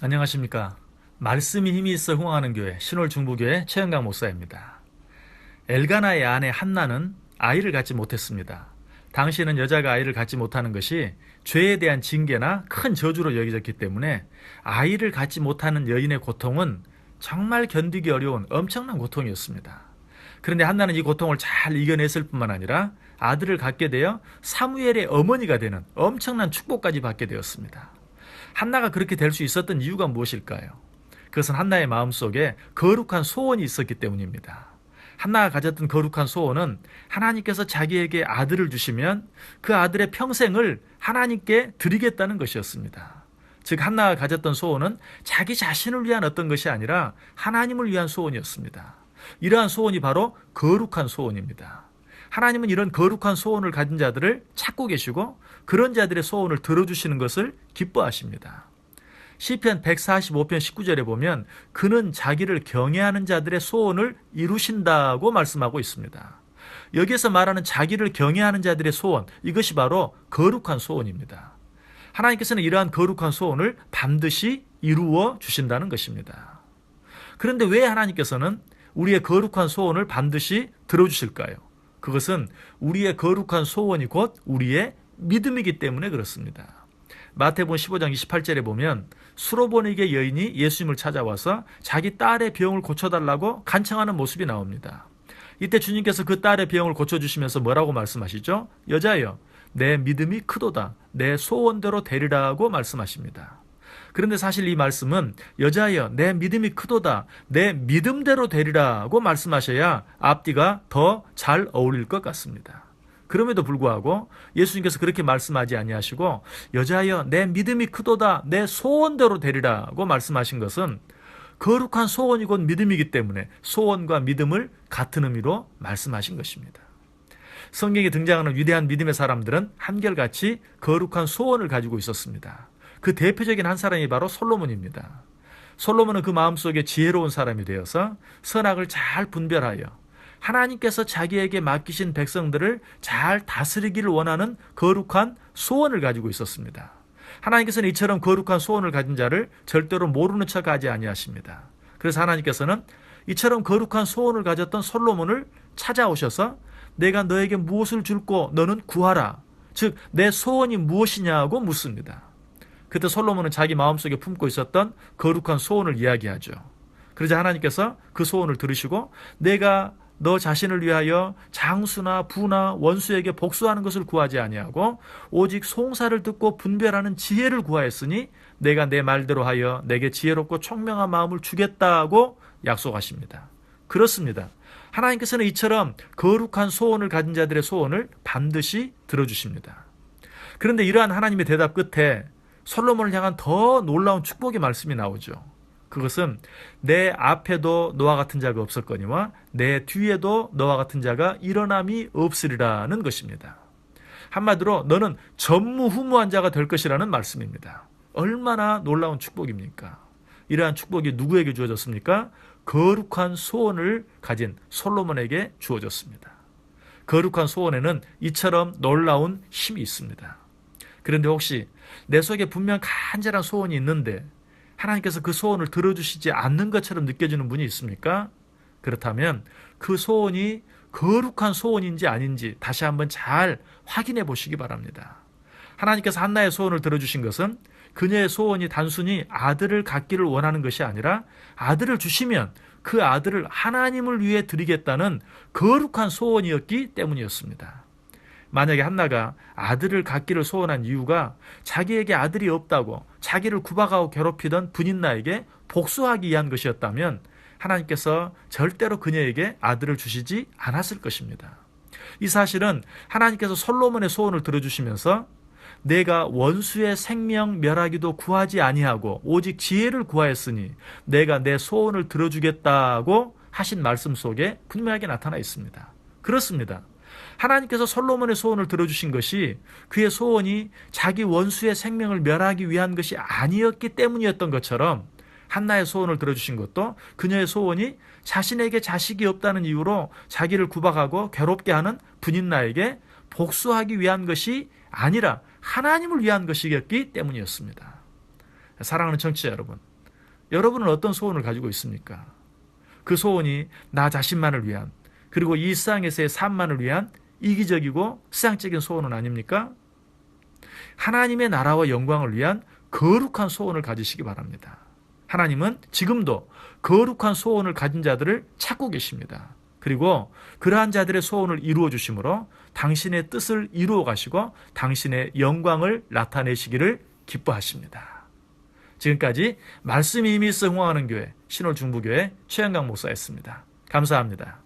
안녕하십니까. 말씀이 힘이 있어 흥황하는 교회 신월중부교회 최영강 목사입니다. 엘가나의 아내 한나는 아이를 갖지 못했습니다. 당시에는 여자가 아이를 갖지 못하는 것이 죄에 대한 징계나 큰 저주로 여겨졌기 때문에 아이를 갖지 못하는 여인의 고통은 정말 견디기 어려운 엄청난 고통이었습니다. 그런데 한나는 이 고통을 잘 이겨냈을 뿐만 아니라 아들을 갖게 되어 사무엘의 어머니가 되는 엄청난 축복까지 받게 되었습니다. 한나가 그렇게 될 수 있었던 이유가 무엇일까요? 그것은 한나의 마음속에 거룩한 소원이 있었기 때문입니다. 한나가 가졌던 거룩한 소원은 하나님께서 자기에게 아들을 주시면 그 아들의 평생을 하나님께 드리겠다는 것이었습니다. 즉 한나가 가졌던 소원은 자기 자신을 위한 어떤 것이 아니라 하나님을 위한 소원이었습니다. 이러한 소원이 바로 거룩한 소원입니다. 하나님은 이런 거룩한 소원을 가진 자들을 찾고 계시고 그런 자들의 소원을 들어주시는 것을 기뻐하십니다. 시편 145편 19절에 보면 그는 자기를 경외하는 자들의 소원을 이루신다고 말씀하고 있습니다. 여기에서 말하는 자기를 경외하는 자들의 소원, 이것이 바로 거룩한 소원입니다. 하나님께서는 이러한 거룩한 소원을 반드시 이루어 주신다는 것입니다. 그런데 왜 하나님께서는 우리의 거룩한 소원을 반드시 들어주실까요? 그것은 우리의 거룩한 소원이 곧 우리의 믿음이기 때문에 그렇습니다. 마태복음 15장 28절에 보면 수로보니게 여인이 예수님을 찾아와서 자기 딸의 병을 고쳐달라고 간청하는 모습이 나옵니다. 이때 주님께서 그 딸의 병을 고쳐주시면서 뭐라고 말씀하시죠? 여자여, 내 믿음이 크도다. 내 소원대로 되리라고 말씀하십니다. 그런데 사실 이 말씀은 여자여 내 믿음이 크도다 내 믿음대로 되리라고 말씀하셔야 앞뒤가 더 잘 어울릴 것 같습니다. 그럼에도 불구하고 예수님께서 그렇게 말씀하지 아니하시고 여자여 내 믿음이 크도다 내 소원대로 되리라고 말씀하신 것은 거룩한 소원이 곧 믿음이기 때문에 소원과 믿음을 같은 의미로 말씀하신 것입니다. 성경에 등장하는 위대한 믿음의 사람들은 한결같이 거룩한 소원을 가지고 있었습니다. 그 대표적인 한 사람이 바로 솔로몬입니다. 솔로몬은 그 마음속에 지혜로운 사람이 되어서 선악을 잘 분별하여 하나님께서 자기에게 맡기신 백성들을 잘 다스리기를 원하는 거룩한 소원을 가지고 있었습니다. 하나님께서는 이처럼 거룩한 소원을 가진 자를 절대로 모르는 척하지 아니하십니다. 그래서 하나님께서는 이처럼 거룩한 소원을 가졌던 솔로몬을 찾아오셔서 내가 너에게 무엇을 줄고 너는 구하라. 즉 내 소원이 무엇이냐고 묻습니다. 그때 솔로몬은 자기 마음속에 품고 있었던 거룩한 소원을 이야기하죠. 그러자 하나님께서 그 소원을 들으시고 내가 너 자신을 위하여 장수나 부나 원수에게 복수하는 것을 구하지 아니하고 오직 송사를 듣고 분별하는 지혜를 구하였으니 내가 내 말대로 하여 내게 지혜롭고 총명한 마음을 주겠다고 약속하십니다. 그렇습니다. 하나님께서는 이처럼 거룩한 소원을 가진 자들의 소원을 반드시 들어주십니다. 그런데 이러한 하나님의 대답 끝에 솔로몬을 향한 더 놀라운 축복의 말씀이 나오죠. 그것은 내 앞에도 너와 같은 자가 없었거니와 내 뒤에도 너와 같은 자가 일어남이 없으리라는 것입니다. 한마디로 너는 전무후무한 자가 될 것이라는 말씀입니다. 얼마나 놀라운 축복입니까? 이러한 축복이 누구에게 주어졌습니까? 거룩한 소원을 가진 솔로몬에게 주어졌습니다. 거룩한 소원에는 이처럼 놀라운 힘이 있습니다. 그런데 혹시 내 속에 분명 간절한 소원이 있는데 하나님께서 그 소원을 들어주시지 않는 것처럼 느껴지는 분이 있습니까? 그렇다면 그 소원이 거룩한 소원인지 아닌지 다시 한번 잘 확인해 보시기 바랍니다. 하나님께서 한나의 소원을 들어주신 것은 그녀의 소원이 단순히 아들을 갖기를 원하는 것이 아니라 아들을 주시면 그 아들을 하나님을 위해 드리겠다는 거룩한 소원이었기 때문이었습니다. 만약에 한나가 아들을 갖기를 소원한 이유가 자기에게 아들이 없다고 자기를 구박하고 괴롭히던 분인나에게 복수하기 위한 것이었다면 하나님께서 절대로 그녀에게 아들을 주시지 않았을 것입니다. 이 사실은 하나님께서 솔로몬의 소원을 들어주시면서 내가 원수의 생명 멸하기도 구하지 아니하고 오직 지혜를 구하였으니 내가 내 소원을 들어주겠다고 하신 말씀 속에 분명하게 나타나 있습니다. 그렇습니다. 하나님께서 솔로몬의 소원을 들어주신 것이 그의 소원이 자기 원수의 생명을 멸하기 위한 것이 아니었기 때문이었던 것처럼 한나의 소원을 들어주신 것도 그녀의 소원이 자신에게 자식이 없다는 이유로 자기를 구박하고 괴롭게 하는 분인나에게 복수하기 위한 것이 아니라 하나님을 위한 것이었기 때문이었습니다. 사랑하는 청취자 여러분, 여러분은 어떤 소원을 가지고 있습니까? 그 소원이 나 자신만을 위한, 그리고 이 세상에서의 삶만을 위한 이기적이고 세상적인 소원은 아닙니까? 하나님의 나라와 영광을 위한 거룩한 소원을 가지시기 바랍니다. 하나님은 지금도 거룩한 소원을 가진 자들을 찾고 계십니다. 그리고 그러한 자들의 소원을 이루어 주심으로 당신의 뜻을 이루어 가시고 당신의 영광을 나타내시기를 기뻐하십니다. 지금까지 말씀이 힘이 있어 흥황하는 교회 신월중부교회 최영강 목사였습니다. 감사합니다.